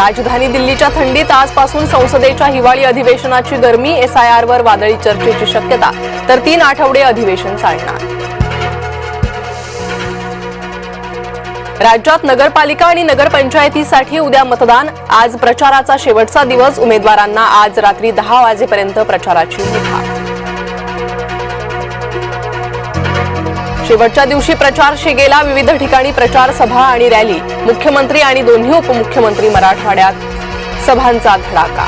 राजधानी दिल्लीच्या थंडीत आजपासून संसदेच्या हिवाळी अधिवेशनाची गरमी, SIR वर वादळी चर्चेची शक्यता, तर 3 आठवडे अधिवेशन चालणार. राज्यात नगरपालिका आणि नगरपंचायतीसाठी उद्या मतदान. आज प्रचाराचा शेवटचा दिवस. उमेदवारांना आज रात्री 10 वाजेपर्यंत प्रचाराची मुभा. शेवटच्या दिवशी प्रचार शिगेला. विविध ठिकाणी प्रचार सभा आणि रॅली. मुख्यमंत्री आणि दोन्ही उपमुख्यमंत्री मराठवाड्यात सभांचा धडाका.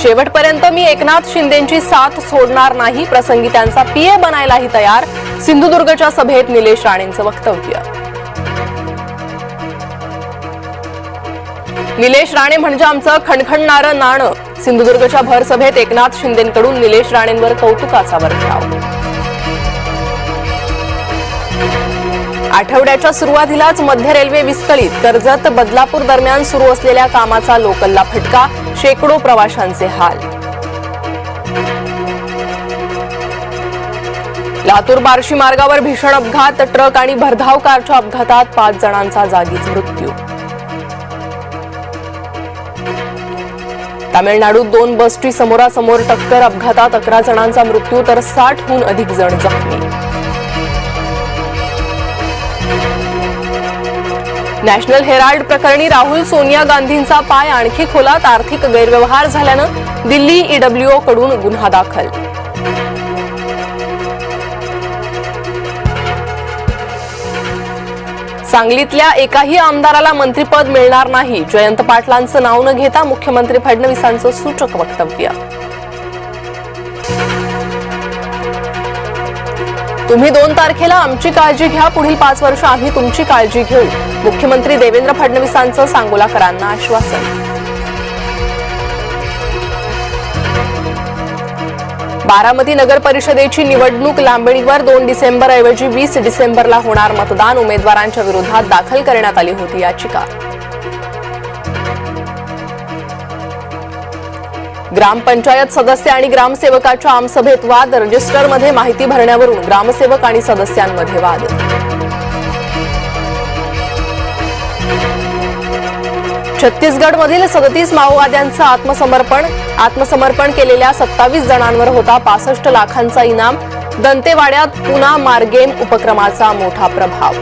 शेवटपर्यंत मी एकनाथ शिंदेंची साथ सोडणार नाही. प्रसंगी त्यांचा PA बनायलाही तयार. सिंधुदुर्गच्या सभेत निलेश राणेंचं वक्तव्य. निलेश राणे म्हणजे आमचं खणखणणारं नाणं. सिंधुदुर्गच्या भर सभेत एकनाथ शिंदेंकडून निलेश राणेंवर कौतुकाचा वर्षाव. आठवड्याच्या सुरुवातीलाच मध्य रेल्वे विस्कळीत. कर्जत बदलापूर दरम्यान सुरू असलेल्या कामाचा लोकलला फटका. शेकडो प्रवाशांचे हाल. लातूर बार्शी मार्गावर भीषण अपघात. ट्रक आणि भरधाव कारच्या अपघातात 5 जणांचा जागीच मृत्यू. तामिळनाडूत 2 बसची समोरासमोर टक्कर. अपघातात 11 जणांचा मृत्यू तर 60हून अधिक जण जखमी. नॅशनल हेराल्ड प्रकरणी राहुल सोनिया गांधींचा पाय आणखी खोलात. आर्थिक गैरव्यवहार झाल्यानं दिल्ली EWO कडून गुन्हा दाखल. सांगलीतल्या एकाही आमदाराला मंत्रिपद मिळणार नाही. जयंत पाटलांचं नाव न घेता मुख्यमंत्री फडणवीसांचं सूचक वक्तव्य. तुम्ही 2 तारखेला आमची काळजी घ्या. पुढील 5 वर्ष आम्ही तुमची काळजी घेऊ. मुख्यमंत्री देवेंद्र फडणवीसांचं सांगोलाकरांना आश्वासन. बारामती नगर परिषदेची निवडणूक लांबणीवर. 2 डिसेंबरऐवजी 20 डिसेंबरला होणार मतदान. उमेदवारांच्या विरोधात दाखल करण्यात आली होती याचिका. ग्रामपंचायत सदस्य आणि ग्रामसेवकाच्या आमसभेत वाद. रजिस्टरमध्ये माहिती भरण्यावरून ग्रामसेवक आणि सदस्यांमध्ये वाद. छत्तीसगडमधील 37 माओवाद्यांचं आत्मसमर्पण केलेल्या 27 जणांवर होता 65 लाखांचा इनाम. दंतेवाड्यात पुन्हा मार्गेम उपक्रमाचा मोठा प्रभाव.